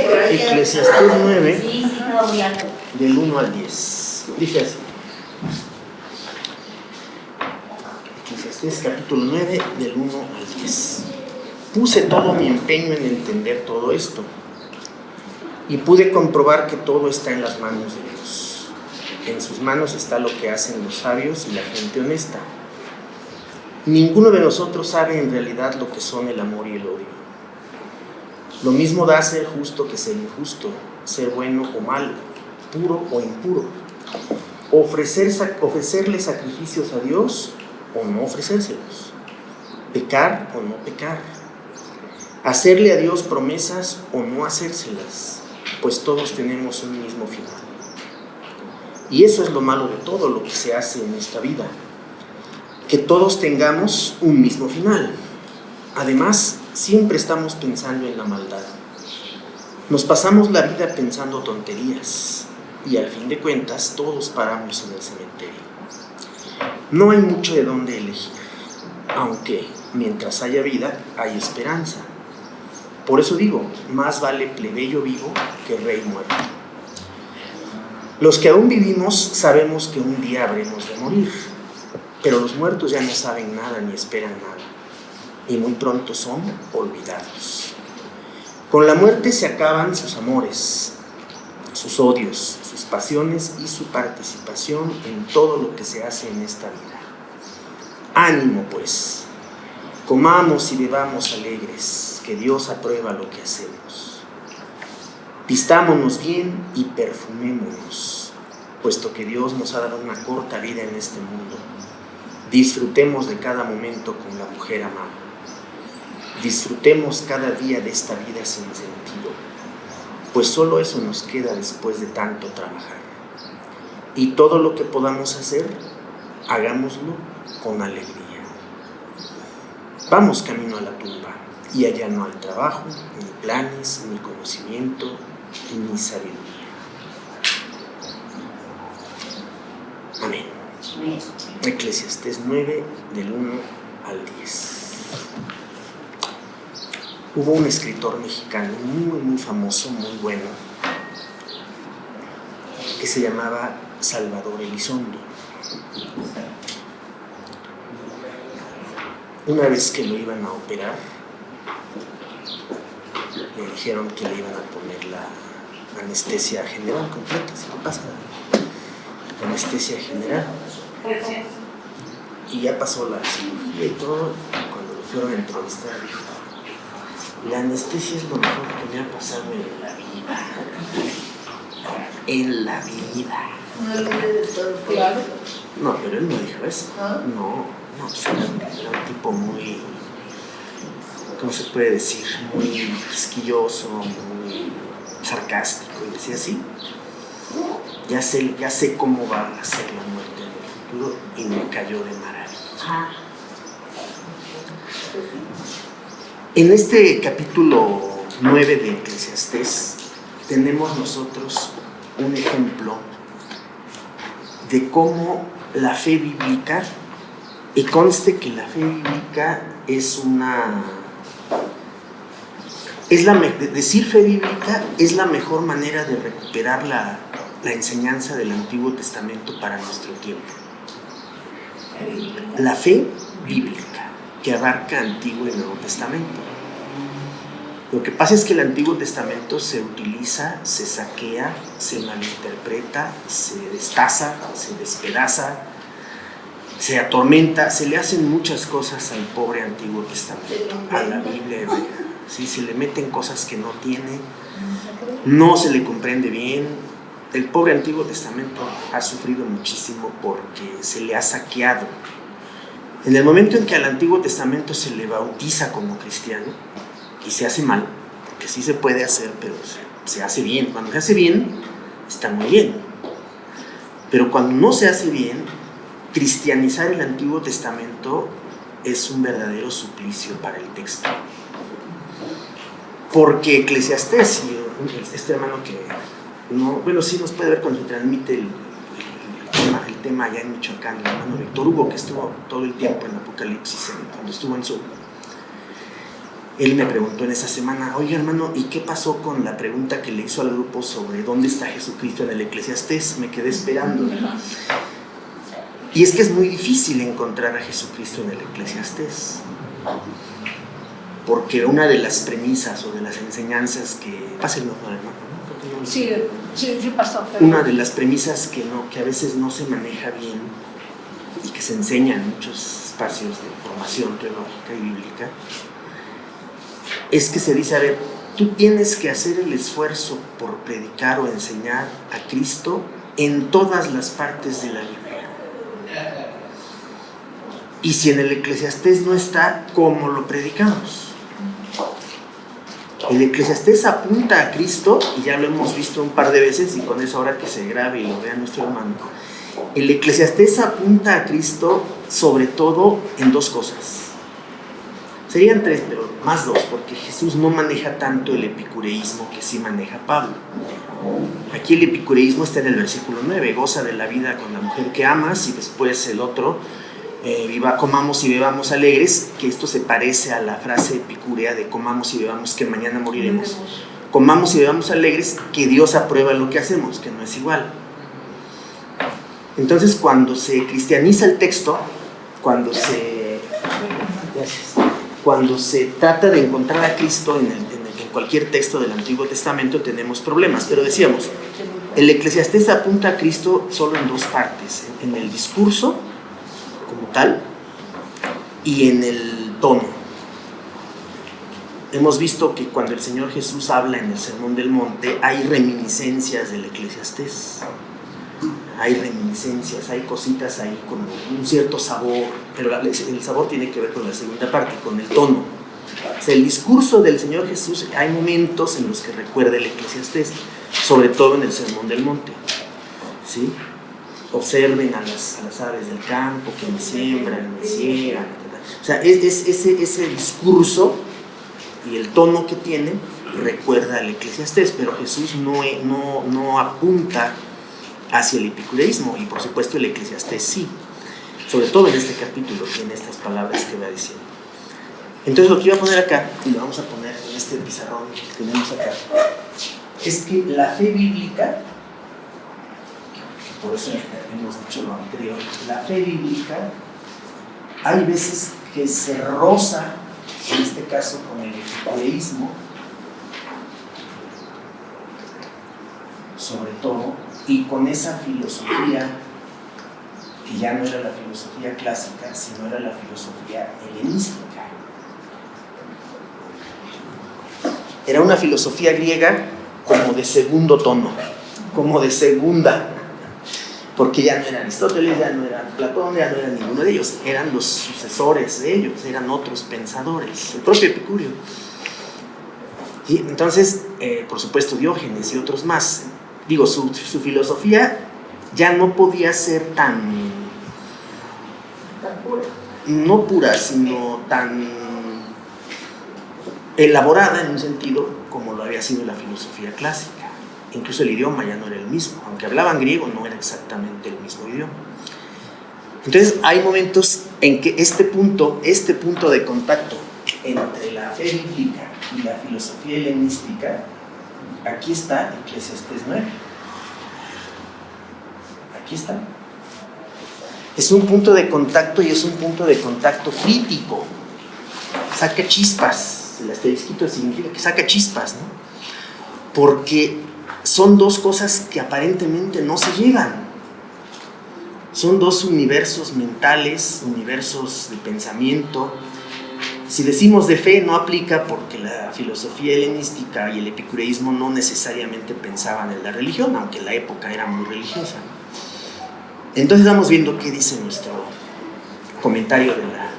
Eclesiastés 9, del 1 al 10. Dice así. Eclesiastés capítulo 9, del 1 al 10. Puse todo mi empeño en entender todo esto y pude comprobar que todo está en las manos de Dios. En sus manos está lo que hacen los sabios y la gente honesta. Ninguno de nosotros sabe en realidad lo que son el amor y el odio. Lo mismo da ser justo que ser injusto, ser bueno o malo, puro o impuro, ofrecerle sacrificios a Dios o no ofrecérselos, pecar o no pecar, hacerle a Dios promesas o no hacérselas, pues todos tenemos un mismo final. Y eso es lo malo de todo lo que se hace en esta vida, que todos tengamos un mismo final. Además, siempre estamos pensando en la maldad. Nos pasamos la vida pensando tonterías y al fin de cuentas todos paramos en el cementerio. No hay mucho de dónde elegir, aunque mientras haya vida hay esperanza. Por eso digo, más vale plebeyo vivo que rey muerto. Los que aún vivimos sabemos que un día habremos de morir, pero los muertos ya no saben nada ni esperan nada, y muy pronto son olvidados. Con la muerte se acaban sus amores, sus odios, sus pasiones y su participación en todo lo que se hace en esta vida. Ánimo pues, comamos y bebamos alegres, que Dios aprueba lo que hacemos. Vistámonos bien y perfumémonos, puesto que Dios nos ha dado una corta vida en este mundo. Disfrutemos de cada momento con la mujer amada. Disfrutemos cada día de esta vida sin sentido, pues solo eso nos queda después de tanto trabajar. Y todo lo que podamos hacer, hagámoslo con alegría. Vamos camino a la tumba, y allá no hay trabajo, ni planes, ni conocimiento, ni sabiduría. Amén. Eclesiastés 9, del 1 al 10. Hubo un escritor mexicano muy famoso, muy bueno, que se llamaba Salvador Elizondo. Una vez que lo iban a operar, le dijeron que le iban a poner la anestesia general completa, ¿sí me pasa? La anestesia general. Y ya pasó la cirugía y todo. Cuando lo fueron a entrevistar, dijo: la anestesia es lo mejor que me ha pasado en la vida. En la vida. No, pero él no dijo eso. No, pues era un tipo muy, ¿cómo se puede decir? Muy quisquilloso, muy sarcástico. Y decía así: ya sé cómo va a ser la muerte en el futuro, y me cayó de maravilla. En este capítulo 9 de Eclesiastés tenemos nosotros un ejemplo de cómo la fe bíblica, y conste que la fe bíblica decir fe bíblica es la mejor manera de recuperar la enseñanza del Antiguo Testamento para nuestro tiempo. La fe bíblica, que abarca Antiguo y Nuevo Testamento. Lo que pasa es que el Antiguo Testamento se utiliza, se saquea, se malinterpreta, se destaza, se despedaza, se atormenta, se le hacen muchas cosas al pobre Antiguo Testamento, a la Biblia hebrea. ¿Sí? Se le meten cosas que no tiene, no se le comprende bien. El pobre Antiguo Testamento ha sufrido muchísimo porque se le ha saqueado. En el momento en que al Antiguo Testamento se le bautiza como cristiano, y se hace mal, porque sí se puede hacer, pero se hace bien. Cuando se hace bien, está muy bien. Pero cuando no se hace bien, cristianizar el Antiguo Testamento es un verdadero suplicio para el texto. Porque Eclesiastés, este hermano que no, bueno, sí nos puede ver cuando se transmite el tema allá en Michoacán, el hermano Víctor Hugo, que estuvo todo el tiempo en Apocalipsis, cuando estuvo en Zoom. Él nos dice, es que el Antiguo Testamento es lo mejor que me ha pasado en la vida. Y muy pronto son olvidados. Eclesiastés 9, del 1 al 10. Él me preguntó en esa semana, oye hermano, ¿y qué pasó con la pregunta que le hizo al grupo sobre dónde está Jesucristo en el Eclesiastés? Me quedé esperando. Y es que es muy difícil encontrar a Jesucristo en el Eclesiastés, porque una de las premisas o de las enseñanzas que... Pásenlo, hermano. Sí, pasó. Una de las premisas que a veces no se maneja bien y que se enseña en muchos espacios de formación teológica y bíblica es que se dice, a ver, tú tienes que hacer el esfuerzo por predicar o enseñar a Cristo en todas las partes de la Biblia. Y si en el Eclesiastés no está, ¿cómo lo predicamos? El Eclesiastés apunta a Cristo, y ya lo hemos visto un par de veces, y con eso ahora que se grabe y lo vea nuestro hermano. El Eclesiastés apunta a Cristo sobre todo en dos cosas. Serían tres, pero más dos, porque Jesús no maneja tanto el epicureísmo que sí maneja Pablo. Aquí el epicureísmo está en el versículo 9, goza de la vida con la mujer que amas, y después el otro, comamos y bebamos alegres, que esto se parece a la frase epicúrea de comamos y bebamos que mañana moriremos. Comamos y bebamos alegres, que Dios aprueba lo que hacemos, que no es igual. Entonces, cuando se cristianiza el texto, cuando se trata de encontrar a Cristo en cualquier texto del Antiguo Testamento, tenemos problemas. Pero decíamos, el Eclesiastés apunta a Cristo solo en dos partes, en el discurso como tal y en el tono. Hemos visto que cuando el Señor Jesús habla en el Sermón del Monte hay reminiscencias del Eclesiastés, hay reminiscencias, hay cositas ahí con un cierto sabor, pero el sabor tiene que ver con la segunda parte, con el tono. O sea, el discurso del Señor Jesús, hay momentos en los que recuerda el Eclesiastés, sobre todo en el Sermón del Monte, ¿sí? Observen a las aves del campo que me siembran, me ciegan, etc. O sea, ese discurso y el tono que tiene recuerda al Eclesiastés, pero Jesús no apunta hacia el epicureísmo, y por supuesto el Eclesiastés sí, sobre todo en este capítulo y en estas palabras que va diciendo. Entonces lo que iba a poner acá, y lo vamos a poner en este pizarrón que tenemos acá, es que la fe bíblica, por eso hemos dicho lo anterior, la fe bíblica hay veces que se roza, en este caso con el epicureísmo, sobre todo, y con esa filosofía que ya no era la filosofía clásica, sino era la filosofía helenística. Era una filosofía griega como de segundo tono, como de segunda, porque ya no era Aristóteles, ya no era Platón, ya no era ninguno de ellos, eran los sucesores de ellos, eran otros pensadores, el propio Epicurio. Y entonces, por supuesto, Diógenes y otros más. Digo, su filosofía ya no podía ser tan pura, no pura, sino tan elaborada en un sentido como lo había sido la filosofía clásica. Incluso el idioma ya no era el mismo, aunque hablaban griego, no era exactamente el mismo idioma. Entonces hay momentos en que este punto de contacto entre la fe bíblica y la filosofía helenística, aquí está Eclesiastés 9. Aquí está. Es un punto de contacto, y es un punto de contacto crítico. Saca chispas. El asterisquito significa que saca chispas, ¿no? Porque son dos cosas que aparentemente no se llevan. Son dos universos mentales, universos de pensamiento. Si decimos de fe, no aplica porque la filosofía helenística y el epicureísmo no necesariamente pensaban en la religión, aunque la época era muy religiosa. Entonces vamos viendo qué dice nuestro comentario de la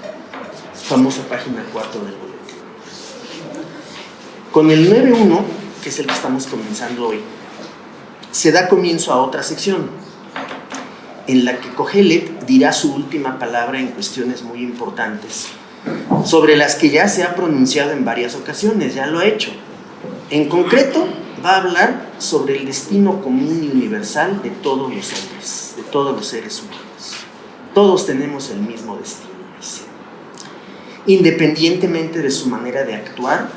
famosa página 4 del boletín. Con el 9.1, que es el que estamos comenzando hoy, se da comienzo a otra sección, en la que Kohelet dirá su última palabra en cuestiones muy importantes, sobre las que ya se ha pronunciado en varias ocasiones, ya lo ha hecho. En concreto, va a hablar sobre el destino común y universal de todos los hombres, de todos los seres humanos. Todos tenemos el mismo destino, dice. independientemente de su manera de actuar,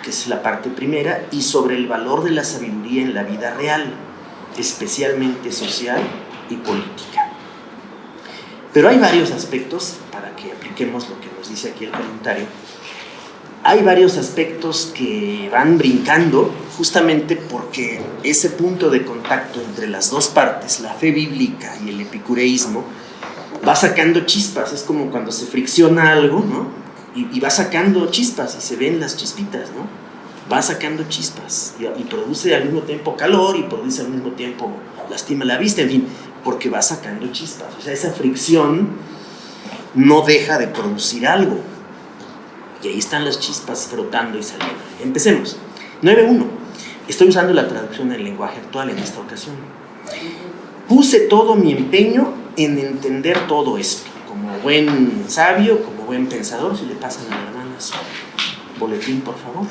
que es la parte primera, y sobre el valor de la sabiduría en la vida real, especialmente social y política. Pero hay varios aspectos, para que apliquemos lo que nos dice aquí el comentario, hay varios aspectos que van brincando justamente porque ese punto de contacto entre las dos partes, la fe bíblica y el epicureísmo, va sacando chispas. Es como cuando se fricciona algo, ¿no? Y va sacando chispas y se ven las chispitas, ¿no? Va sacando chispas y produce al mismo tiempo calor y produce al mismo tiempo lastima la vista, en fin, porque va sacando chispas. O sea, esa fricción no deja de producir algo. Y ahí están las chispas frotando y saliendo. Empecemos. 9.1. Estoy usando la traducción del lenguaje actual en esta ocasión. Puse todo mi empeño en entender todo esto. Como buen sabio, como buen pensador, si le pasan a la hermana su boletín, por favor.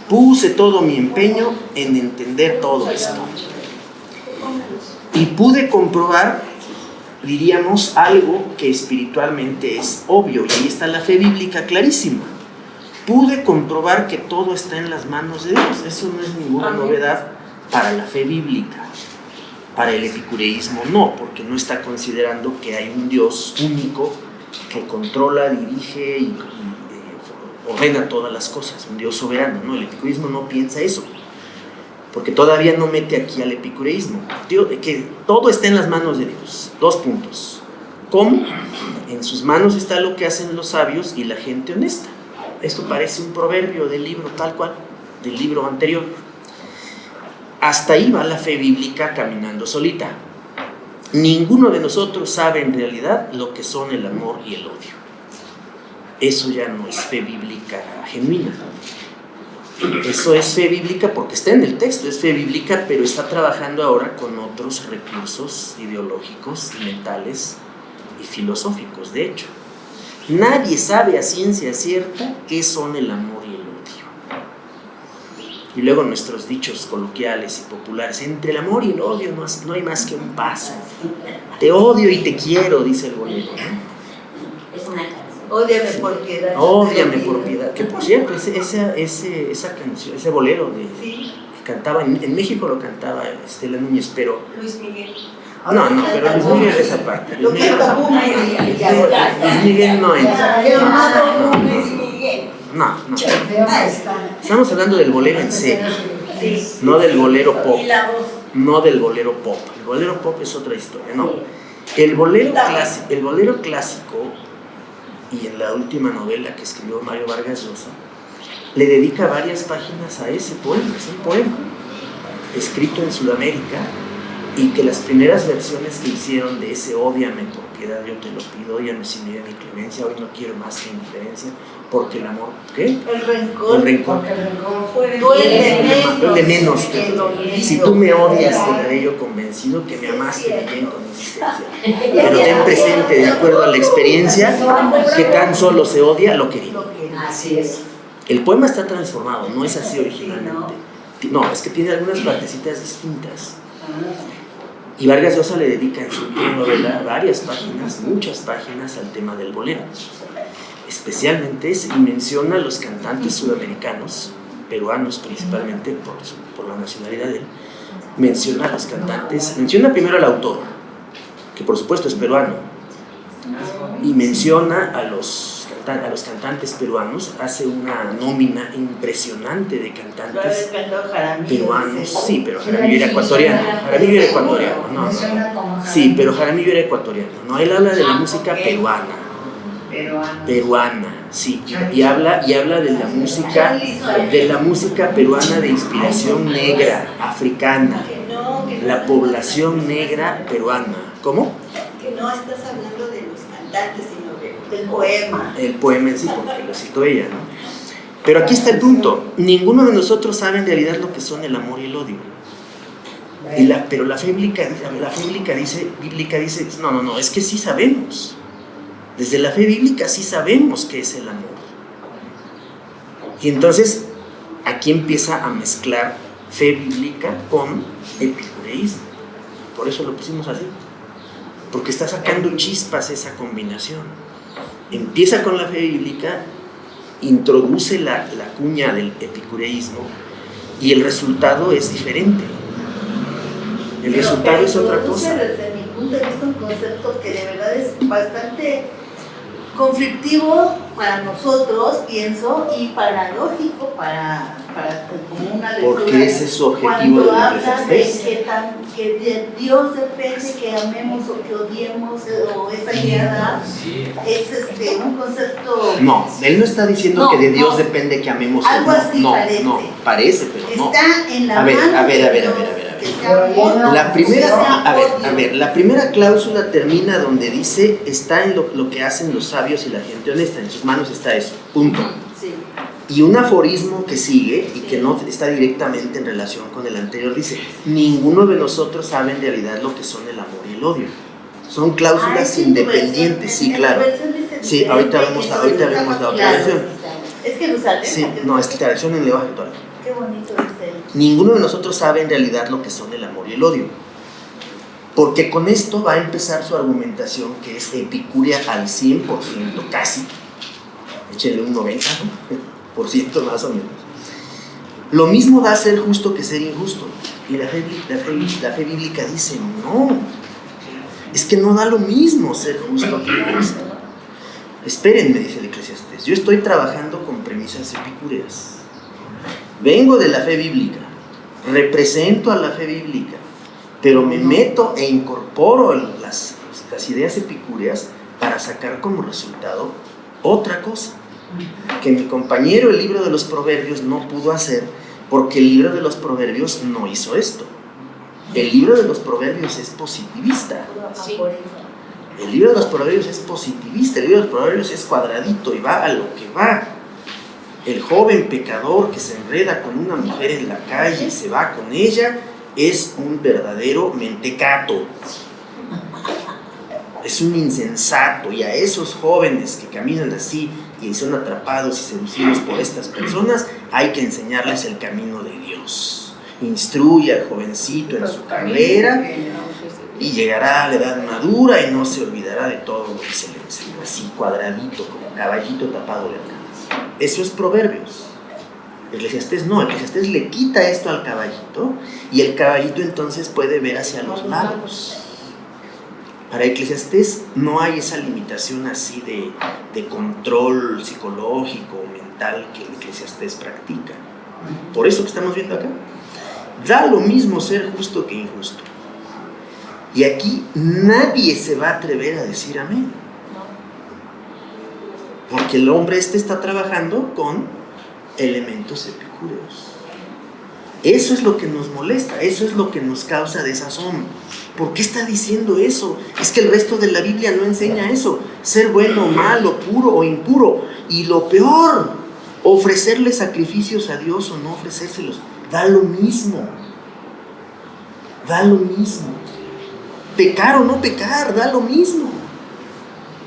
Puse todo mi empeño en entender todo esto. Y pude comprobar, diríamos, algo que espiritualmente es obvio, y ahí está la fe bíblica clarísima. Pude comprobar que todo está en las manos de Dios. Eso no es ninguna novedad para la fe bíblica. Para el epicureísmo no, porque no está considerando que hay un Dios único que controla, dirige y ordena todas las cosas, un Dios soberano. No, el epicureísmo no piensa eso, porque todavía no mete aquí al epicureísmo. Que todo está en las manos de Dios. 2 puntos. ¿Cómo? En sus manos está lo que hacen los sabios y la gente honesta. Esto parece un proverbio del libro tal cual, del libro anterior. Hasta ahí va la fe bíblica caminando solita. Ninguno de nosotros sabe en realidad lo que son el amor y el odio. Eso ya no es fe bíblica genuina. Eso es fe bíblica porque está en el texto, es fe bíblica, pero está trabajando ahora con otros recursos ideológicos, mentales y filosóficos. De hecho, nadie sabe a ciencia cierta qué son el amor y el odio. Y luego nuestros dichos coloquiales y populares: entre el amor y el odio no hay más que un paso. Te odio y te quiero, dice el bolero, ¿no? Es una canción. Ódiame por piedad. Ódiame por piedad. Que por cierto, esa canción, ese bolero que cantaba, en México lo cantaba Estela Núñez, pero... Luis Miguel. No, pero Luis Miguel es esa parte. Lo canta Puma y ya. Luis Miguel no entra. Luis Miguel. No. Estamos hablando del bolero en serio, no del bolero pop. No del bolero pop. El bolero pop es otra historia, no. El bolero clásico, y en la última novela que escribió Mario Vargas Llosa, le dedica varias páginas a ese poema. Es un poema escrito en Sudamérica, y que las primeras versiones que hicieron de ese ódiame por piedad yo te lo pido, ódiame sin ira ni clemencia, hoy no quiero más que indiferencia, porque el amor, ¿qué? El rencor. Porque el rencor Duele menos que si tú me odias, te daré yo convencido que me amaste bien con insistencia. Pero ten presente, de acuerdo a la experiencia, que tan solo se odia lo querido. Así es. El poema está transformado, no es así originalmente. No, es que tiene algunas partecitas distintas. Y Vargas Llosa le dedica en su novela varias páginas, muchas páginas, al tema del bolero. Especialmente y menciona a los cantantes sudamericanos, peruanos principalmente, por la nacionalidad de él. Menciona a los cantantes, menciona primero al autor, que por supuesto es peruano, y menciona a los cantantes peruanos, hace una nómina impresionante de cantantes peruanos. Sí, pero Jaramillo era ecuatoriano. No. Sí, pero Jaramillo era ecuatoriano. No, él habla de la música peruana, sí, y habla de la música peruana de inspiración negra, africana, la población negra peruana. ¿Cómo? Que no estás hablando de los cantantes, sino del poema. El poema en sí, porque lo citó ella, ¿no? Pero aquí está el punto: ninguno de nosotros sabe en realidad lo que son el amor y el odio. Pero la fe bíblica dice, no, es que sí sabemos. Desde la fe bíblica sí sabemos qué es el amor. Y entonces aquí empieza a mezclar fe bíblica con epicureísmo. Por eso lo pusimos así, porque está sacando chispas esa combinación. empieza con la fe bíblica, introduce la cuña del epicureísmo y el resultado es diferente. El resultado es otra cosa. Desde mi punto de vista, un concepto que de verdad es bastante conflictivo para nosotros, pienso, y paradójico para como una lectura. Porque ese es su objetivo cuando de habla de Eclesiastés. que de Dios depende que amemos o que odiemos, o esa idea es un concepto. No, él no está diciendo No, que de Dios no. depende que amemos o Algo no. así No, parece. no, parece, pero no. Está en la A ver, mano a ver, de a ver, Dios, a ver, a ver, a ver. que sea amor, La primera, sea a ver, odio. la primera cláusula termina donde dice, está en lo que hacen los sabios y la gente honesta, en sus manos está eso, punto. Sí. Y un aforismo que sigue y que no está directamente en relación con el anterior dice, ninguno de nosotros sabe en realidad lo que son el amor y el odio. Son cláusulas Sí, independientes, sí, claro. Sí, ahorita vemos la otra versión. Es Jerusalén. Sí, no, es la versión en lenguaje actual. Qué bonito es él. Ninguno de nosotros sabe en realidad lo que son el amor y el odio. Porque con esto va a empezar su argumentación, que es epicúrea al 100%, casi. Échenle un 90%, ¿no? Más o menos. Lo mismo da ser justo que ser injusto. Y la fe bíblica dice, no, es que no da lo mismo ser justo que injusto. Espérenme, dice el Eclesiastés, yo estoy trabajando con premisas epicúreas. Vengo de la fe bíblica, represento a la fe bíblica, pero me meto e incorporo las ideas epicúreas para sacar como resultado otra cosa que mi compañero el libro de los Proverbios no pudo hacer, porque el libro de los Proverbios no hizo esto. El libro de los Proverbios es positivista. Sí. El libro de los Proverbios es positivista, el libro de los Proverbios es cuadradito y va a lo que va. El joven pecador que se enreda con una mujer en la calle y se va con ella es un verdadero mentecato. Es un insensato, y a esos jóvenes que caminan así y son atrapados y seducidos por estas personas, hay que enseñarles el camino de Dios. Instruye al jovencito en su carrera y llegará a la edad madura y no se olvidará de todo lo que se le enseñó, así cuadradito, como caballito tapado de arcadas. Eso es Proverbios. Eclesiastés no, Eclesiastés le quita esto al caballito y el caballito entonces puede ver hacia los lados. Para Eclesiastés no hay esa limitación así de control psicológico o mental que el Eclesiastés practica. Por eso que estamos viendo acá, da lo mismo ser justo que injusto. Y aquí nadie se va a atrever a decir amén. Porque el hombre está trabajando con elementos epicúreos. Eso es lo que nos molesta, eso es lo que nos causa desazón. ¿Por qué está diciendo eso? Es que el resto de la Biblia no enseña eso. Ser bueno o malo, puro o impuro. Y lo peor, ofrecerle sacrificios a Dios o no ofrecérselos. Da lo mismo. Da lo mismo. Pecar o no pecar, da lo mismo.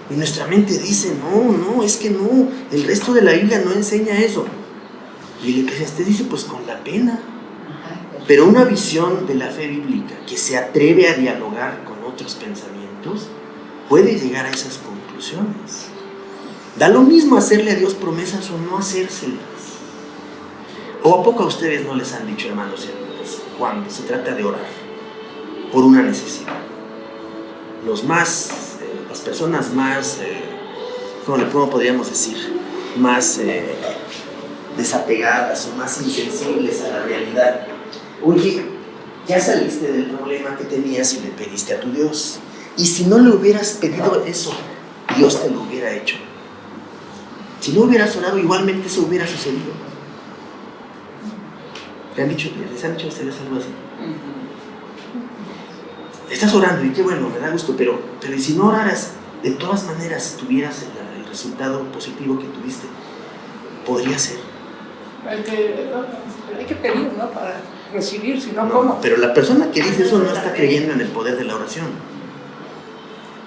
Y nuestra mente dice, no, es que no, el resto de la Biblia no enseña eso. Y el Eclesiastés dice, pues con la pena. Pero una visión de la fe bíblica que se atreve a dialogar con otros pensamientos puede llegar a esas conclusiones. Da lo mismo hacerle a Dios promesas o no hacérselas. ¿O a poco a ustedes no les han dicho, hermanos y hermanas, cuando se trata de orar por una necesidad? Las personas más, ¿cómo podríamos decir? Más desapegadas o más insensibles a la realidad. Oye, ya saliste del problema que tenías y le pediste a tu Dios. Y si no le hubieras pedido eso, Dios te lo hubiera hecho. Si no hubieras orado, igualmente eso hubiera sucedido. ¿Les han dicho a ustedes algo así? Estás orando y qué bueno, me da gusto, pero ¿y si no oraras, de todas maneras tuvieras el resultado positivo que tuviste? Podría ser. Hay que pedir, ¿no? Para recibir, si no, No, ¿cómo? pero la persona que dice eso no está creyendo en el poder de la oración.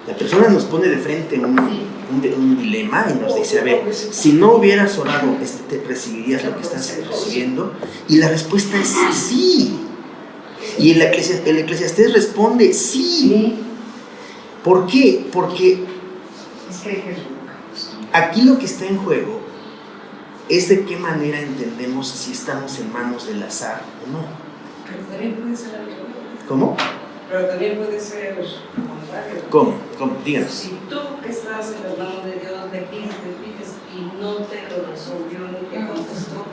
La persona nos pone de frente un dilema y nos dice, a ver, si no hubieras orado, te recibirías lo que estás recibiendo. Y la respuesta es sí. Y el Eclesiastés responde sí. ¿Por qué? Porque Aquí lo que está en juego es de qué manera entendemos si estamos en manos del azar o no. Pero también puede ser algo. ¿Cómo? Pero también puede ser contrario. ¿Cómo? Díganos. Si tú que estás en las manos de Dios le pides y no te lo resolvió ni te contestó,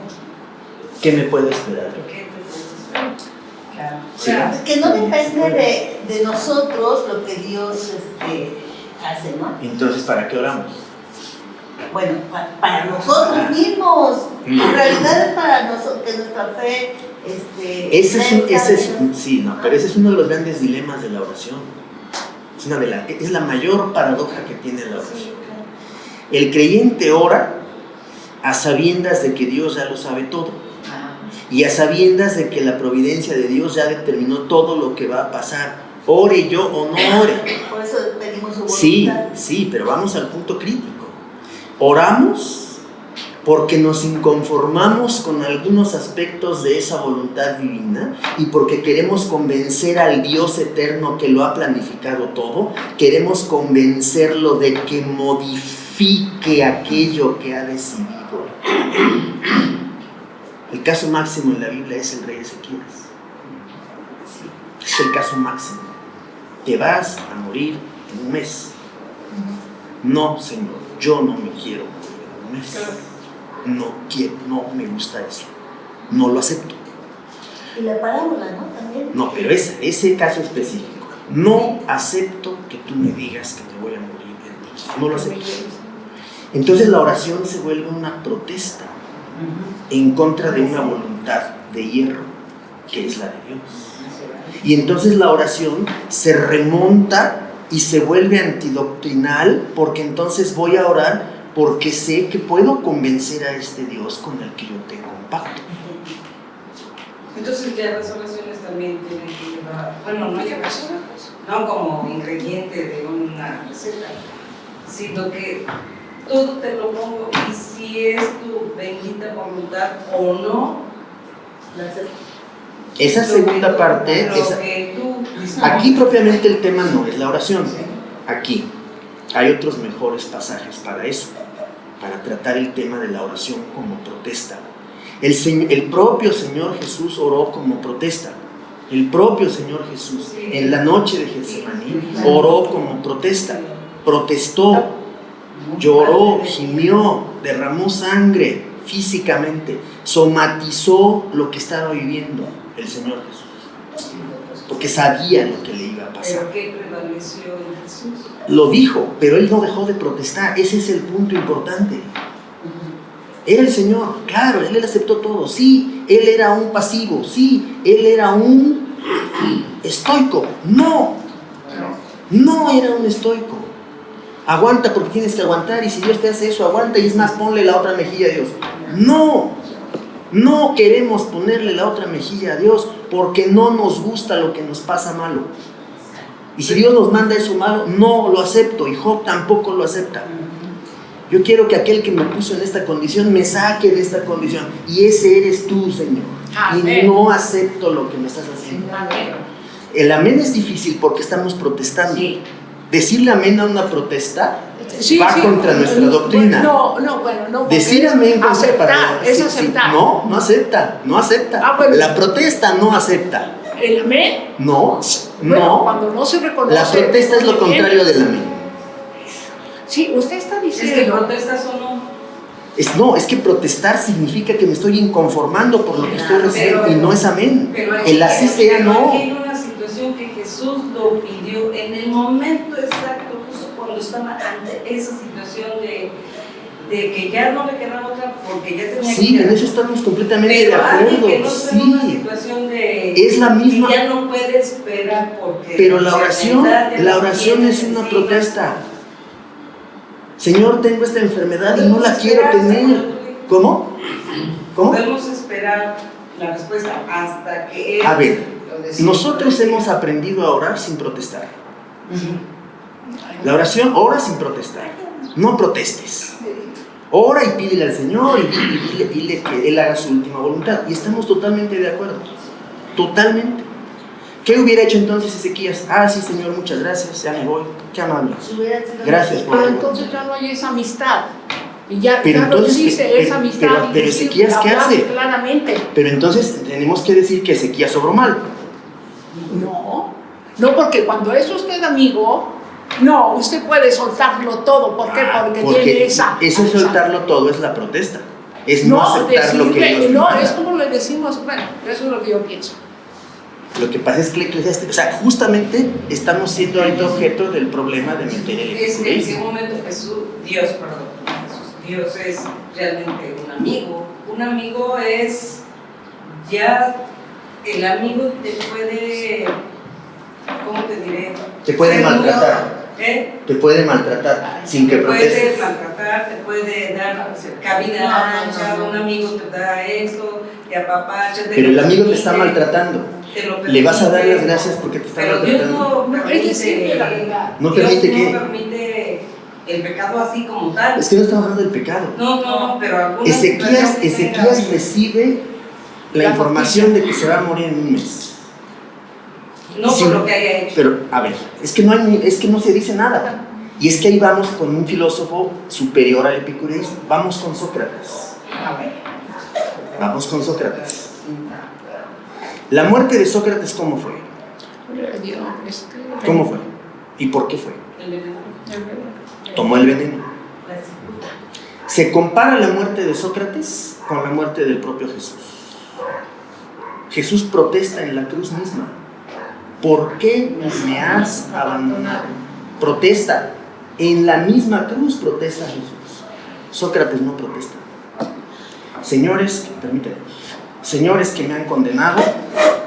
¿Qué me puedo esperar? ¿por qué te puedes esperar? Claro. Sí. Que no depende de nosotros lo que Dios hace, ¿no? Entonces, ¿para qué oramos? Bueno, para nosotros mismos. En realidad es para nosotros, que nuestra fe pero ese es uno de los grandes dilemas de la oración. Es la mayor paradoja que tiene la oración. El creyente ora a sabiendas de que Dios ya lo sabe todo y a sabiendas de que la providencia de Dios ya determinó todo lo que va a pasar, ore yo o no ore. Por eso pedimos su voluntad. Sí, pero vamos al punto crítico. Oramos porque nos inconformamos con algunos aspectos de esa voluntad divina y porque queremos convencer al Dios eterno que lo ha planificado todo, queremos convencerlo de que modifique aquello que ha decidido. El caso máximo en la Biblia es el rey Ezequías. Es el caso máximo. Te vas a morir en un mes. No, Señor, yo no me quiero morir en un mes. No quiero, no me gusta eso. No lo acepto. Y la parábola, ¿no? También. No, pero ese caso específico. No acepto que tú me digas que me voy a morir en un mes. No lo acepto. Entonces la oración se vuelve una protesta en contra de una voluntad de hierro que es la de Dios. Y entonces la oración se remonta y se vuelve antidoctrinal, porque entonces voy a orar porque sé que puedo convencer a este Dios con el que yo tengo un pacto. Entonces ya las oraciones también tienen que llevar, bueno, no llevarse no como ingrediente de una receta, sino que todo te lo pongo y si es tu bendita voluntad o no, la acepto. Esa segunda parte, aquí propiamente el tema no es la oración. Aquí hay otros mejores pasajes para eso, para tratar el tema de la oración como protesta. El propio Señor Jesús oró como protesta. El propio Señor Jesús en la noche de Getsemaní oró como protesta. Protestó, lloró, gimió, derramó sangre físicamente, somatizó lo que estaba viviendo el Señor Jesús, porque sabía lo que le iba a pasar. ¿Pero qué prevaleció en Jesús? Lo dijo, pero él no dejó de protestar. Ese es el punto importante. Era el Señor, claro, él aceptó todo. Sí, él era un pasivo. Sí, él era un estoico. No era un estoico. Aguanta porque tienes que aguantar, y si Dios te hace eso, aguanta, y es más, ponle la otra mejilla a Dios. No queremos ponerle la otra mejilla a Dios porque no nos gusta lo que nos pasa malo. Y si Dios nos manda eso malo, no lo acepto, y Job tampoco lo acepta. Yo quiero que aquel que me puso en esta condición me saque de esta condición, y ese eres tú, Señor. Amén. Y no acepto lo que me estás haciendo. Amén. El amén es difícil porque estamos protestando. Sí. Decirle amén a una protesta Sí, va sí. contra nuestra doctrina. No. Decir amén contra aceptar, es sí, aceptar. No acepta. Bueno. La protesta no acepta. ¿El amén? No. Cuando no se reconoce. La protesta es lo contrario del amén. Sí, usted está diciendo. Es que protestas o no. Es que protestar significa que me estoy inconformando por lo que estoy recibiendo, y no es amén. Pero El así sea no. Hay una situación que Jesús lo pidió en el momento exacto, justo cuando estaba ante esa situación de que ya no le quedaba otra porque ya tenía Sí, que en eso estamos completamente de alguien acuerdo. que no está en una Sí. situación de Es la misma. que ya no puede esperar porque Pero la oración tiene es una encima. protesta. Señor, tengo esta enfermedad y no la Podemos quiero esperar, tener. Señor. ¿Cómo? Podemos esperar la respuesta hasta que Él A ver, lo decida. nosotros hemos aprendido a orar sin protestar. La oración, ora sin protestar. No protestes. Ora y pídele al Señor y dile que Él haga su última voluntad. Y estamos totalmente de acuerdo. Totalmente. ¿Qué hubiera hecho entonces Ezequías? Sí, Señor, muchas gracias, ya me voy. Qué amable. Gracias por Pero el entonces ya no hay esa amistad. Y ya, Pero claro, entonces, dice esa amistad. pero Ezequías, ¿qué hace? Claramente. Pero entonces tenemos que decir que Ezequías obró mal. No, porque cuando es usted amigo, no, usted puede soltarlo todo. ¿Por qué? Porque tiene esa. Ese soltarlo todo es la protesta. Es no aceptar lo que Dios no, manda. es como le decimos, bueno, eso es lo que yo pienso. Lo que pasa es que o sea, justamente estamos siendo ahorita objeto del problema de meter el Es que en ese epicureísmo. momento Dios es realmente un amigo. Un amigo es ya, el amigo te puede, ¿cómo te diré? Te puede Ser maltratar. Te puede maltratar sin que te puede protestes. maltratar, te puede dar cabida ancha, un amigo te da esto, te apapacha. Pero el amigo te está maltratando. Le vas a dar las gracias porque te está pero Dios maltratando. No, es decir, la verdad. No permite Dios que. no permite el pecado así como tal. Es que no estamos hablando del pecado. No, pero algunas Ezequías recibe la información de que se va a morir en un mes. No Sí, por lo que haya hecho. Pero, a ver, es que no se dice nada. Y es que ahí vamos con un filósofo superior al epicureísmo. Vamos con Sócrates. Vamos con Sócrates. La muerte de Sócrates, ¿cómo fue? ¿Cómo fue? ¿Y por qué fue? Tomó el veneno. Se compara la muerte de Sócrates con la muerte del propio Jesús. Jesús protesta en la cruz misma. ¿Por qué me has abandonado? Protesta. En la misma cruz protesta Jesús. Sócrates no protesta. Señores, permítanme. Señores que me han condenado,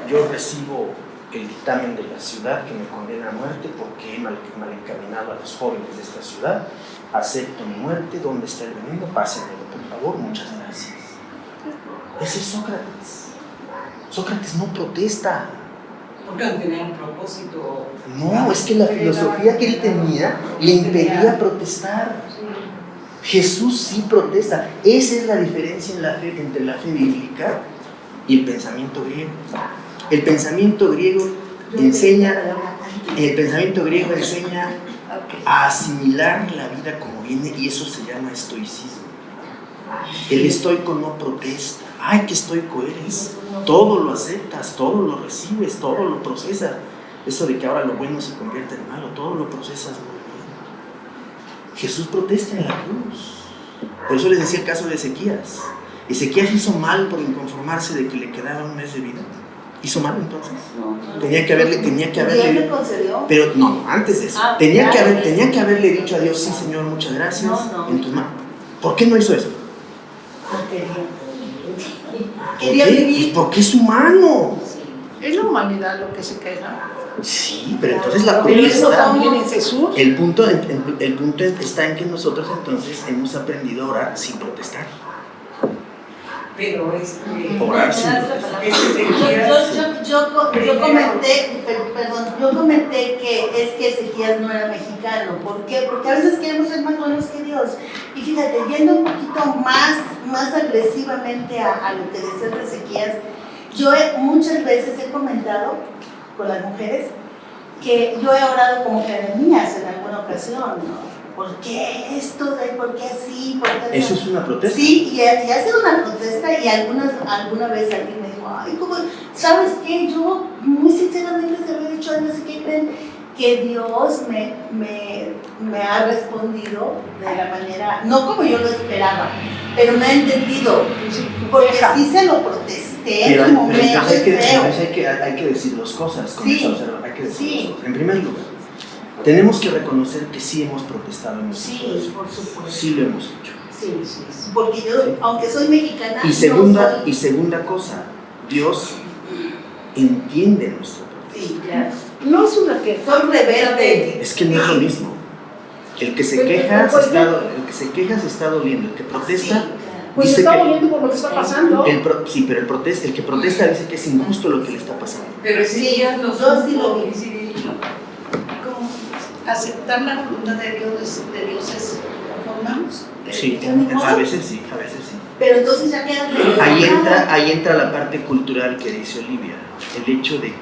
yo recibo el dictamen de la ciudad que me condena a muerte porque he mal encaminado a los jóvenes de esta ciudad. Acepto mi muerte. ¿Dónde está el veneno? Pásenmelo, por favor. Muchas gracias. Ese es Sócrates. Sócrates no protesta. Porque no tenía un propósito. No, es que la filosofía que él tenía le impedía protestar. Jesús sí protesta. Esa es la diferencia en la fe, entre la fe bíblica y el pensamiento griego. El pensamiento griego enseña a asimilar la vida como viene, y eso se llama estoicismo. El estoico no protesta. Ay, qué estoico eres. Todo lo aceptas, todo lo recibes, todo lo procesas. Eso de que ahora lo bueno se convierte en malo, todo lo procesas muy bien. Jesús protesta en la cruz. Por eso les decía el caso de Ezequías. Ezequías hizo mal por inconformarse de que le quedaba un mes de vida. ¿Hizo mal entonces? Tenía que haberle pero no, antes de eso. Tenía que haberle dicho a Dios, sí, Señor, muchas gracias. En tus manos. ¿Por qué no hizo eso? Pues porque es humano. Es la humanidad lo que se queja. Sí, pero entonces la Pero eso protesta. también en Jesús. El punto está en que nosotros entonces hemos aprendido a orar sin protestar. Pero Orar sin protestar. Yo comenté que Ezequías no era mexicano. ¿Por qué? Porque a veces queremos ser más buenos que Dios. Y fíjate, yendo un poquito más agresivamente a lo que decía Ezequías, yo muchas veces he comentado con las mujeres que yo he orado como Jeremías en alguna ocasión, ¿no? ¿Por qué esto? ¿Por qué así? ¿Por qué Eso es una protesta. Sí, y ha sido una protesta, y alguna vez alguien me dijo, ay, ¿cómo? ¿Sabes qué? Yo muy sinceramente se lo he dicho, no sé qué creen, que Dios me ha respondido de la manera, no como yo lo esperaba, pero me ha entendido, porque sí se lo protesté en su momento. Hay que decir dos cosas con esa observación. Hay que decir dos cosas. En primer lugar, tenemos que reconocer que sí hemos protestado en nuestro Sí, por supuesto. Sí lo hemos hecho. Sí, porque yo, aunque soy mexicana, Y segunda cosa, Dios entiende nuestra protesta. Sí, claro. No es una queja. Soy rebelde. Es que no es lo mismo. El que se queja se está doliendo. El que protesta Pues dice está que doliendo por lo que está pasando. sí, pero el que protesta dice que es injusto lo que le está pasando. Pero sí, ya lo yo sí lo vi. Aceptar la voluntad de Dios es conformamos. Sí, a veces sí. Pero entonces ya queda. Ahí entra la parte cultural que dice Olivia. el hecho de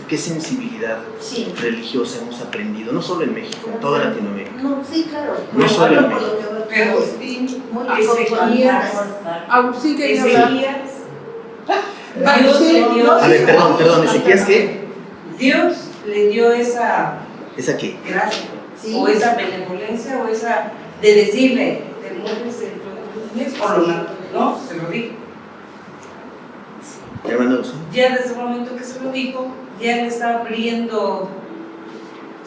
qué sensibilidad Sí. religiosa hemos aprendido, no solo en México, en toda Latinoamérica. No, sí, claro. No solo en por lo que Pero Agustín, muy Ezequías, Agustín quería hablar. Dios le dio, A ver, perdón, ¿Ezequías qué? Dios le dio esa ¿Esa qué? gracia, Sí. o esa benevolencia, o esa de decirle, te mueres por lo natural, ¿no? Se lo dijo. Hermano Dawson. Ya desde el momento que se lo dijo, ya le está abriendo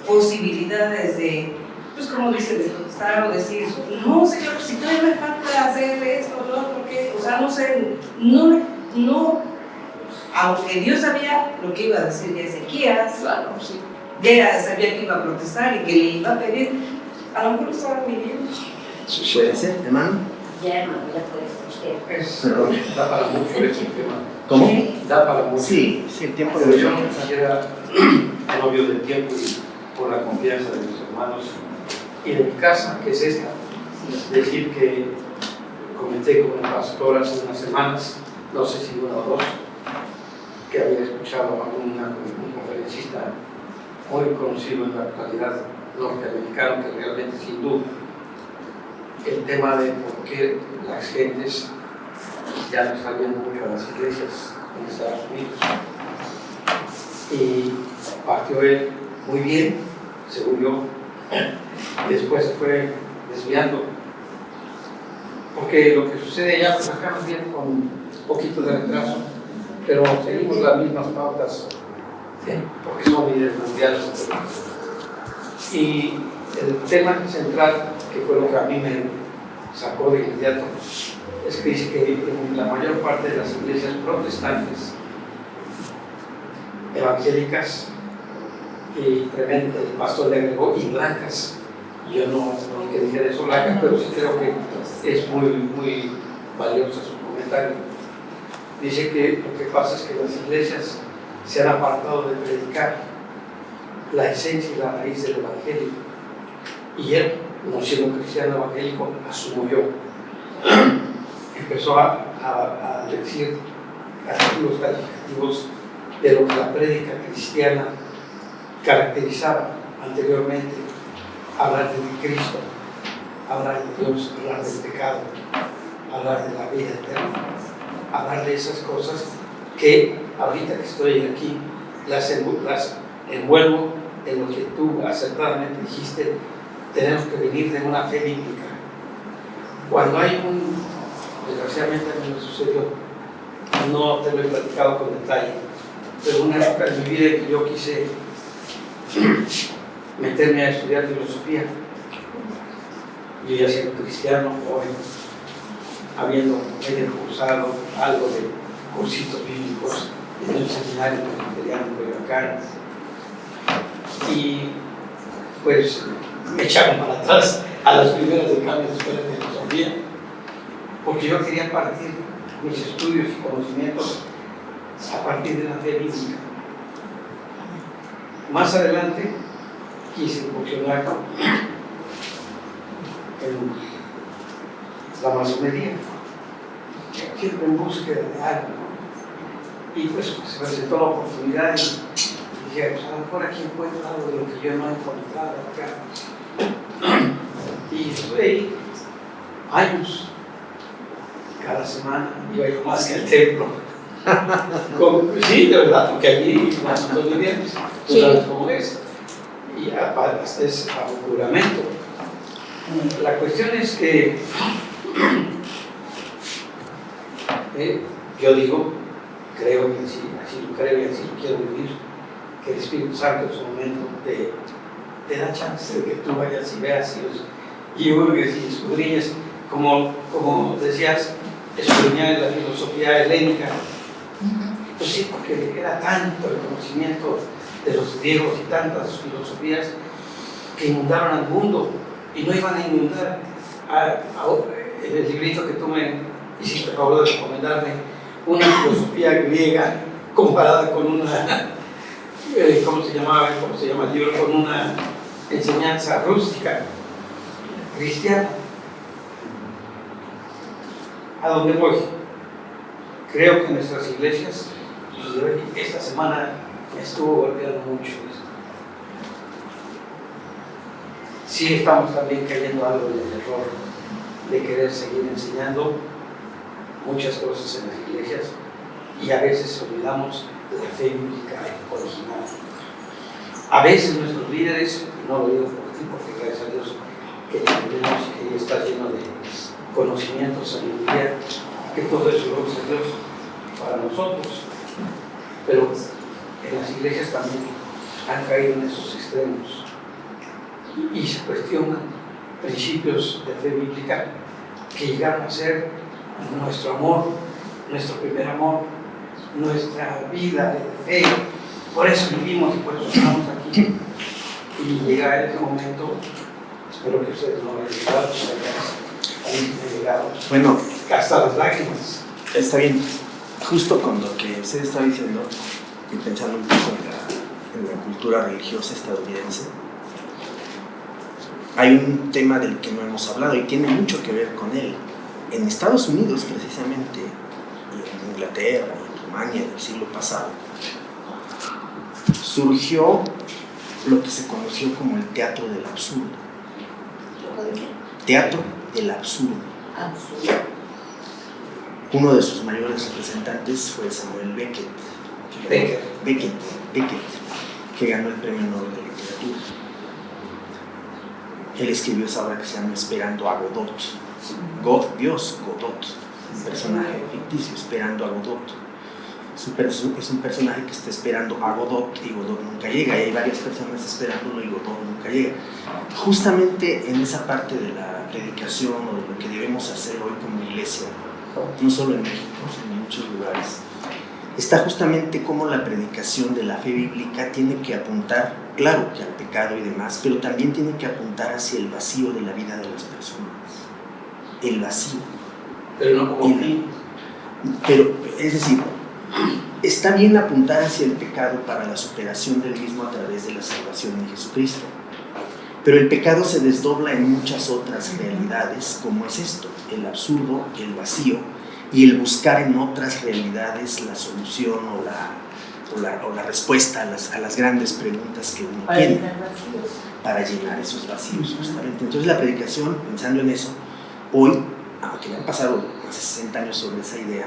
posibilidades de, pues como dice, de protestar o decir, no señor, si todavía me falta hacer esto, lo otro, ¿qué? O sea, no sé, no, aunque Dios sabía lo que iba a decir de Ezequías, Claro, sí. ya sabía que iba a protestar y que le iba a pedir, a lo mejor lo estaba pidiendo. ¿Puede ser, hermano? Ya, hermano, ya puedes usted. Perdón. Da para mucho ese tema. ¿Cómo? Da para mucho. Sí, el tiempo Pero de yo quisiera, en obvio del tiempo y por la confianza de mis hermanos y de mi casa, que es esta, decir que comenté con el pastor hace unas semanas, no sé si una o dos, que había escuchado a un conferencista muy conocido en la actualidad norteamericano, que realmente sin duda el tema de por qué las gentes ya no están yendo mucho a las iglesias en Estados Unidos. Y partió él muy bien, según yo, y después se fue desviando. Porque lo que sucede allá, pues acá nos viene con un poquito de retraso, pero seguimos las mismas pautas, ¿sí? Porque son líderes mundiales. Y el tema central, que fue lo que a mí me sacó de inmediato, es que dice que en la mayor parte de las iglesias protestantes, evangélicas, y tremendo, el pastor le agregó, y blancas. Yo no que dijera eso blancas, pero sí creo que es muy valioso su comentario. Dice que lo que pasa es que las iglesias se han apartado de predicar la esencia y la raíz del evangelio. Y él, no siendo cristiano evangélico, asumo yo, empezó a decir adjetivos calificativos de lo que la prédica cristiana caracterizaba anteriormente: hablar de Cristo, hablar de Dios, hablar del pecado, hablar de la vida eterna, hablar de esas cosas que ahorita que estoy aquí las envuelvo en lo que tú acertadamente dijiste. Tenemos que venir de una fe bíblica. Cuando hay desgraciadamente a mí me sucedió, no te lo he platicado con detalle, pero una época en mi vida que yo quise meterme a estudiar filosofía. Yo ya siendo cristiano, hoy habiendo medio cursado algo de cursitos bíblicos en el seminario presbiteriano de Coyoacán, y pues me echaron para atrás a las primeras de cambio de escuela de filosofía, porque yo quería partir mis estudios y conocimientos a partir de la fe bíblica. Más adelante quise incursionar en la masonería, siempre en búsqueda de algo, ¿no? Y pues se presentó la oportunidad y dije, pues a lo mejor aquí encuentro algo de lo que yo no he encontrado acá. Y estuve ahí años, cada semana iba yo más que al templo. Sí, de verdad, porque allí más todos los días, tú sabes cómo es, y hasta es a un juramento. La cuestión es que yo digo, creo que así lo creo y así lo quiero vivir, que el Espíritu Santo en su momento te da chance de que tú vayas y veas y hurgues y escudriñes, como decías, escudriñar la filosofía helénica. Pues sí, porque era tanto el conocimiento de los griegos y tantas filosofías que inundaron al mundo y no iban a inundar en el librito que tú me hiciste el favor de recomendarme, una filosofía griega comparada con una, ¿cómo se llama el libro? Con una enseñanza rústica, cristiana. ¿A dónde voy? Creo que nuestras iglesias Y esta semana me estuvo golpeando mucho esto. Sí estamos también cayendo algo en el error de querer seguir enseñando muchas cosas en las iglesias y a veces olvidamos la fe bíblica original. A veces nuestros líderes, no lo digo por ti, porque gracias a Dios que tenemos y está lleno de conocimiento, sabiduría, que todo eso lo usa Dios para nosotros. Pero en las iglesias también han caído en esos extremos y se cuestionan principios de fe bíblica que llegaron a ser nuestro amor, nuestro primer amor, nuestra vida de fe. Por eso vivimos y por eso estamos aquí. Y llega ese momento, espero que ustedes no hayan llegado, hayan llegado. Bueno, Hasta las lágrimas. está bien. Justo con lo que usted está diciendo, y pensando un poco en la cultura religiosa estadounidense, hay un tema del que no hemos hablado y tiene mucho que ver con él. En Estados Unidos, precisamente, y en Inglaterra, y en Rumania del siglo pasado, surgió lo que se conoció como el teatro del absurdo. Teatro del absurdo. Uno de sus mayores representantes fue Samuel Beckett, que ganó el Premio Nobel de Literatura. Él escribió esa obra que se llama Esperando a Godot. Dios, Godot, un personaje ficticio, esperando a Godot. Es un personaje que está esperando a Godot y Godot nunca llega, y hay varias personas esperándolo y Godot nunca llega. Justamente en esa parte de la predicación o de lo que debemos hacer hoy como iglesia, no solo en México, sino en muchos lugares, está justamente cómo la predicación de la fe bíblica tiene que apuntar, claro, que al pecado y demás, pero también tiene que apuntar hacia el vacío de la vida de las personas. El vacío. Pero no como fin. Pero, es decir, está bien apuntar hacia el pecado para la superación del mismo a través de la salvación de Jesucristo. Pero el pecado se desdobla en muchas otras realidades, como es esto, el absurdo, el vacío, y el buscar en otras realidades la solución o la respuesta a las grandes preguntas que uno tiene para llenar esos vacíos, justamente. Entonces la predicación, pensando en eso, hoy, aunque ya han pasado más de 60 años sobre esa idea,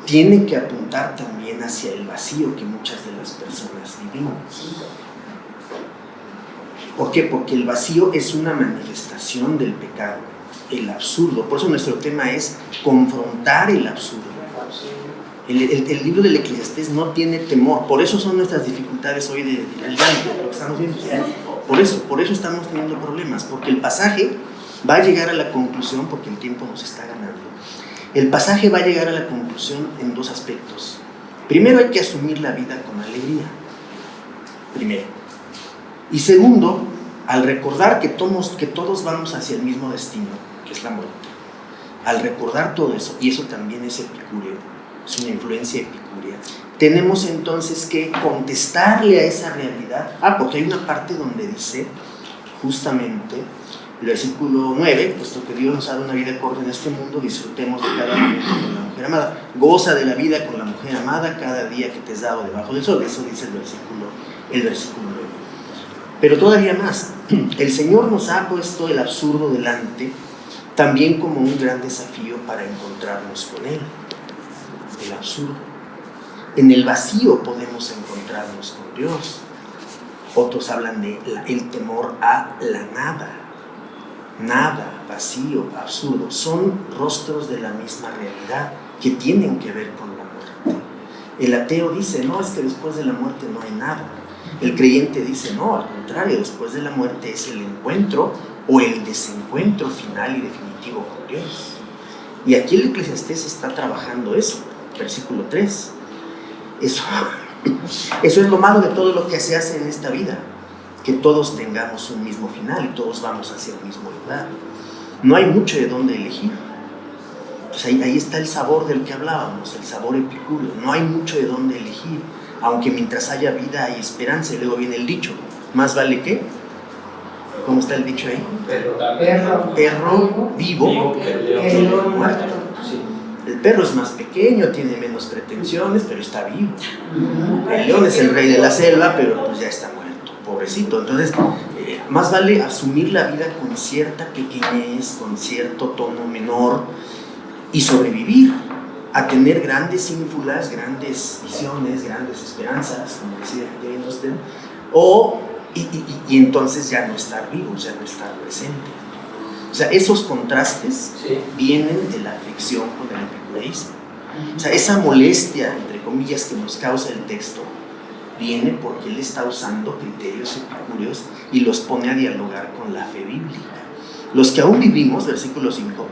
tiene que apuntar también hacia el vacío que muchas de las personas vivimos. ¿Por qué? Porque el vacío es una manifestación del pecado, el absurdo. Por eso nuestro tema es confrontar el absurdo. El libro del Eclesiastés no tiene temor, por eso son nuestras dificultades hoy de lo que estamos viendo. Por eso estamos teniendo problemas, porque el pasaje va a llegar a la conclusión, porque el tiempo nos está ganando. El pasaje va a llegar a la conclusión en dos aspectos. Primero, hay que asumir la vida con alegría. Primero. Y segundo, al recordar que todos vamos hacia el mismo destino, que es la muerte. Al recordar todo eso, y eso también es epicúreo, es una influencia epicúrea, tenemos entonces que contestarle a esa realidad. Porque hay una parte donde dice, justamente, el versículo 9, puesto que Dios nos ha dado una vida corta en este mundo, disfrutemos de cada momento con la mujer amada. Goza de la vida con la mujer amada cada día que te es dado debajo del sol. Eso dice el versículo 9. Pero todavía más, el Señor nos ha puesto el absurdo delante también como un gran desafío para encontrarnos con Él. El absurdo. En el vacío podemos encontrarnos con Dios. Otros hablan de el temor a la nada. Nada, vacío, absurdo. Son rostros de la misma realidad que tienen que ver con la muerte. El ateo dice, no, es que después de la muerte no hay nada. El creyente dice, no, al contrario, después de la muerte es el encuentro o el desencuentro final y definitivo con Dios. Y aquí el Eclesiastés está trabajando eso, versículo 3. Eso es lo malo de todo lo que se hace en esta vida, que todos tengamos un mismo final y todos vamos hacia el mismo lugar. No hay mucho de dónde elegir. Pues ahí está el sabor del que hablábamos, el sabor epicúreo. No hay mucho de dónde elegir, aunque mientras haya vida hay esperanza. Y luego viene el dicho, ¿más vale qué? ¿Cómo está el dicho ahí? Perro vivo que león muerto. Sí. perro es más pequeño, tiene menos pretensiones, pero está vivo. El león es el rey de la selva, pero pues ya está muerto, pobrecito. Entonces, más vale asumir la vida con cierta pequeñez, con cierto tono menor y sobrevivir a tener grandes ínfulas, grandes visiones, grandes esperanzas, como decía Jane Austen, y entonces ya no estar vivos, ya no estar presente. O sea, esos contrastes vienen de la afección con el epicureísmo. O sea, esa molestia, entre comillas, que nos causa el texto, viene porque él está usando criterios epicúreos y los pone a dialogar con la fe bíblica. Los que aún vivimos, versículo 5,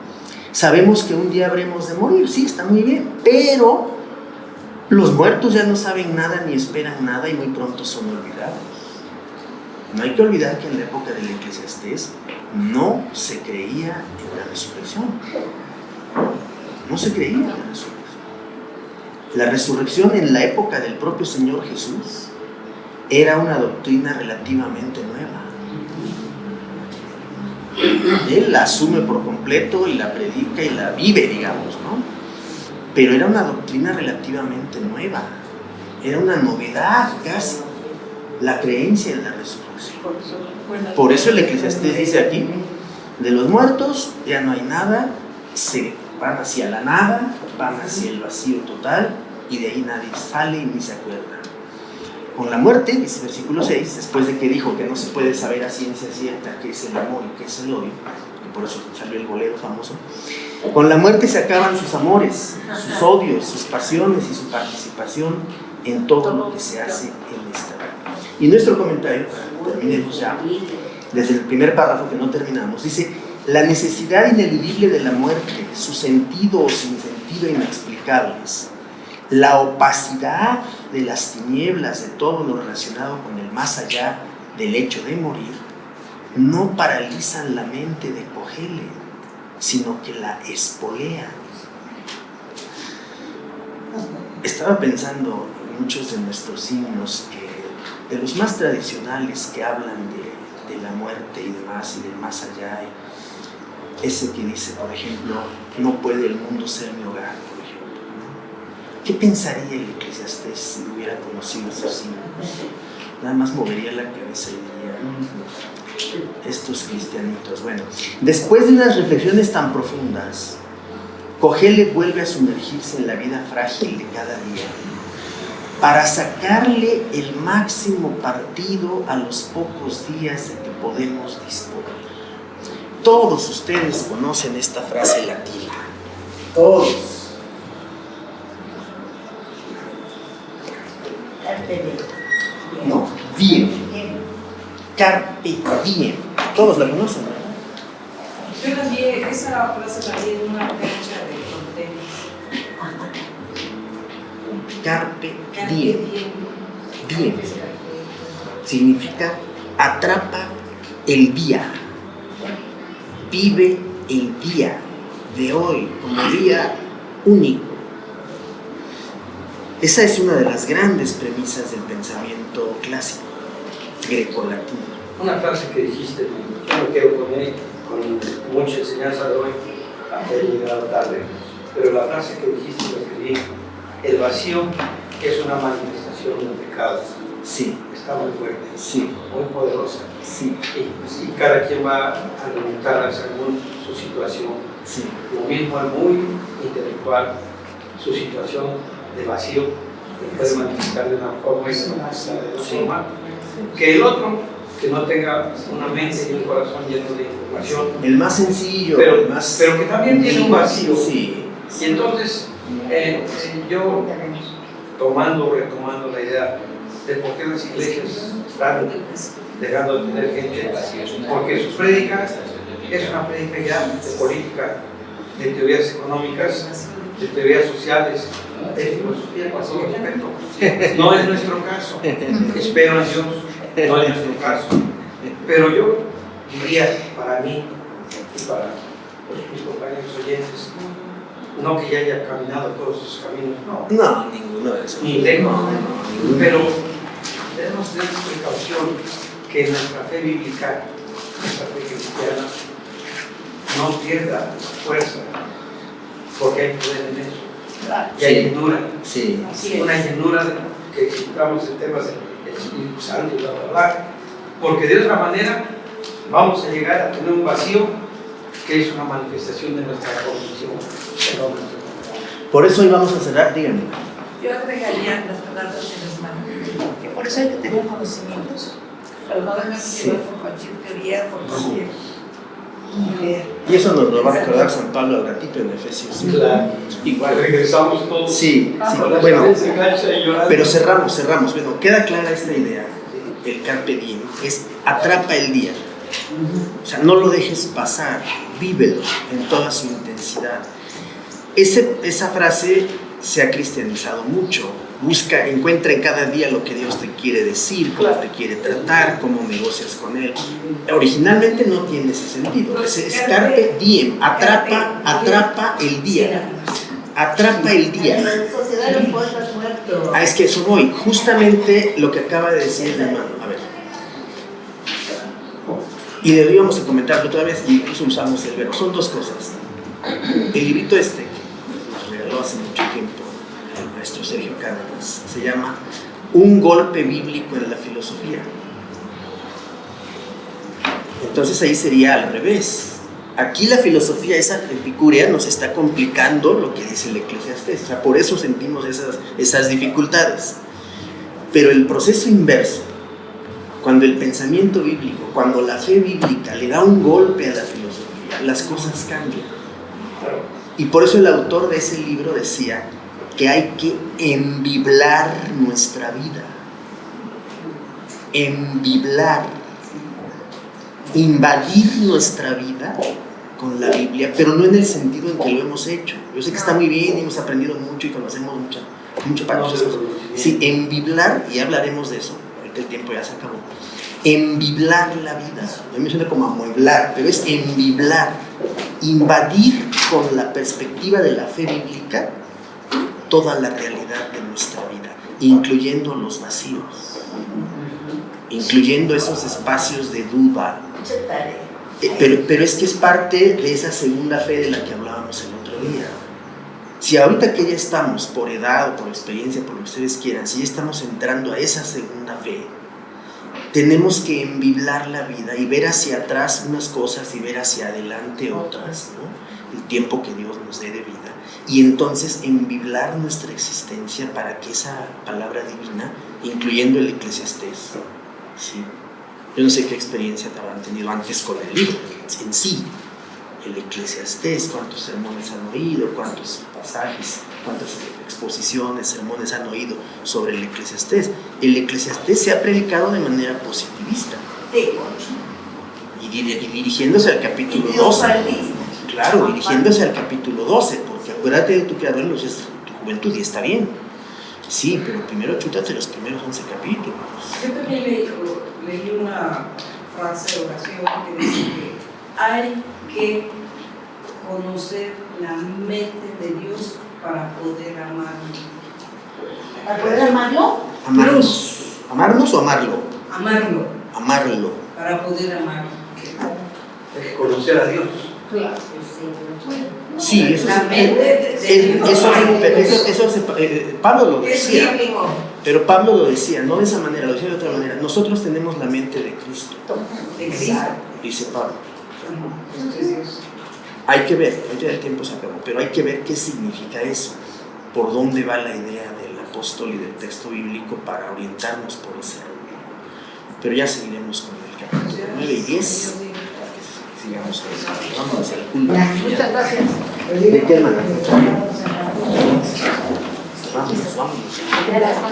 sabemos que un día habremos de morir, sí, está muy bien, pero los muertos ya no saben nada ni esperan nada y muy pronto son olvidados. No hay que olvidar que en la época del Eclesiastés no se creía en la resurrección. No se creía en la resurrección. La resurrección en la época del propio Señor Jesús era una doctrina relativamente nueva. Él la asume por completo y la predica y la vive, digamos, ¿no? Pero era una doctrina relativamente nueva. Era una novedad casi, la creencia en la resurrección. Por eso el Eclesiastés dice aquí, de los muertos ya no hay nada, se van hacia la nada, van hacia el vacío total y de ahí nadie sale y ni se acuerda. Con la muerte, dice versículo 6, después de que dijo que no se puede saber a ciencia cierta qué es el amor y qué es el odio, que por eso salió el bolero famoso, con la muerte se acaban sus amores, sus odios, sus pasiones y su participación en todo lo que se hace en esta vida. Y nuestro comentario, terminemos ya, desde el primer párrafo que no terminamos, dice: la necesidad ineludible de la muerte, su sentido o sin sentido inexplicables, la opacidad de las tinieblas de todo lo relacionado con el más allá del hecho de morir, no paralizan la mente de Kohelet, sino que la espolean. Estaba pensando en muchos de nuestros himnos, de los más tradicionales que hablan de la muerte y demás, y del más allá. Ese que dice, por ejemplo, no puede el mundo ser mi hogar, por ejemplo, ¿no? ¿Qué pensaría el Eclesiastés si hubiera conocido esos himnos? Nada más movería la cabeza y diría, estos cristianitos. Bueno, después de unas reflexiones tan profundas, Kohelet vuelve a sumergirse en la vida frágil de cada día para sacarle el máximo partido a los pocos días de que podemos disponer. Todos ustedes conocen esta frase latina. Todos. No, diem. Carpe diem. Todos la conocen, ¿verdad? Yo la vi, esa frase la vi en una cancha de fronteras. Carpe diem. Diem. Significa atrapa el día. Vive el día de hoy como día único. Esa es una de las grandes premisas del pensamiento clásico grecolatino. Una frase que dijiste, yo me quedo con él, con mucha enseñanza de hoy, aunque he llegado tarde, pero la frase que dijiste, la escribí, el vacío es una manifestación del pecado. Sí. Está muy fuerte, Sí. muy poderosa. Sí. Y cada quien va a argumentar según su situación. Sí. Lo mismo es muy intelectual, su situación de vacío puede manifestar de una forma y se manifesta de otra forma. Que el otro, que no tenga una mente y un corazón lleno de información. El más sencillo, Pero que también tiene un vacío. Sí. Y entonces, yo retomando la idea de por qué las iglesias están dejando de tener gente, porque su prédica es una prédica ya de política, de teorías económicas, de teorías sociales, de filosofía con todo respeto. No es nuestro caso, espero en Dios, no es nuestro caso. Pero yo diría para mí y para mis compañeros oyentes, no que ya haya caminado todos esos caminos, no. No, ninguno de esos. Ni lejos, pero debemos tener precaución que nuestra fe bíblica, nuestra fe cristiana, no pierda fuerza porque hay poder en eso. Claro. Y hay llenura, Sí. Así es. una llenura que encontramos en temas del Espíritu Santo y bla, bla, bla. Porque de otra manera vamos a llegar a tener un vacío que es una manifestación de nuestra condición. Por eso hoy vamos a cerrar, díganme. Yo agregaría las palabras de las manos. Que por eso hay que tener conocimientos. Pero no dejarnos Sí. llevar por cualquier teoría, por cualquier idea. Y eso nos lo va a recordar San Pablo al ratito en Efesios. Claro. Igual. Regresamos todos. Sí, sí. Con la Bueno, cabeza engancha y llorando. pero cerramos. Bueno, queda clara esta idea. El carpe diem es atrapa el día. O sea, no lo dejes pasar, vívelo en toda su intensidad. Esa frase se ha cristianizado mucho. Encuentra en cada día lo que Dios te quiere decir, cómo te quiere tratar, cómo negocias con Él. Originalmente no tiene ese sentido. Es carpe diem, atrapa el día. Atrapa el día. La sociedad de los poetas muertos. Es que eso voy. Justamente lo que acaba de decir el hermano. A ver. Y debíamos de comentarlo otra vez, y incluso usamos el verbo. Son dos cosas. El librito que nos regaló hace mucho tiempo el maestro Sergio Cárdenas se llama Un golpe bíblico en la filosofía. Entonces ahí sería al revés. Aquí la filosofía esa epicúrea nos está complicando lo que dice el Eclesiastés. O sea, por eso sentimos esas dificultades. Pero el proceso inverso, cuando el pensamiento bíblico, cuando la fe bíblica le da un golpe a la filosofía, las cosas cambian. Y por eso el autor de ese libro decía que hay que embiblar nuestra vida. Embiblar. Invadir nuestra vida con la Biblia, pero no en el sentido en que lo hemos hecho. Yo sé que está muy bien y hemos aprendido mucho y conocemos mucho para muchas cosas. Sí, embiblar, y hablaremos de eso, ahorita el tiempo ya se acabó. Embiblar la vida. A mí me suena como amueblar, pero es embiblar. Invadir con la perspectiva de la fe bíblica toda la realidad de nuestra vida, incluyendo los vacíos, incluyendo esos espacios de duda. Mucha tarea. Pero es que es parte de esa segunda fe de la que hablábamos el otro día. Si ahorita que ya estamos, por edad o por experiencia, por lo que ustedes quieran, si ya estamos entrando a esa segunda fe, tenemos que embiblar la vida y ver hacia atrás unas cosas y ver hacia adelante otras, ¿no? El tiempo que Dios nos dé de vida. Y entonces embiblar nuestra existencia para que esa palabra divina, incluyendo el Eclesiastés, ¿sí? Yo no sé qué experiencia te habrán tenido antes con el libro en sí, el Eclesiastés, cuántos sermones han oído, cuántos pasajes, cuántas exposiciones, sermones han oído sobre el Eclesiastés. El Eclesiastés se ha predicado de manera positivista. Sí. Y dirigiéndose al capítulo 12. Claro, dirigiéndose al capítulo 12, porque acuérdate de tu creador en tu juventud y está bien. Sí, pero primero chútate los primeros 11 capítulos. Yo también leí una frase de oración que dice que hay que conocer la mente de Dios para poder amarlo. ¿Para poder amarlo? ¿Amarnos o amarlo? Amarlo, Amarlo. para poder amarlo. Hay que conocer a Dios. Claro. Sí, eso La mente de Dios. Pablo lo Es decía. bíblico. Pero Pablo lo decía, no de esa manera, lo decía de otra manera. Nosotros tenemos la mente de Cristo, De Cristo. dice Pablo. Entonces, Hay que ver, ahorita el tiempo se acabó, pero hay que ver qué significa eso, por dónde va la idea del apóstol y del texto bíblico para orientarnos por ese rumbo. Pero ya seguiremos con el capítulo 9 y 10 para que sigamos con eso. Vamos al culto. Muchas gracias. ¿De qué hermana? Vámonos.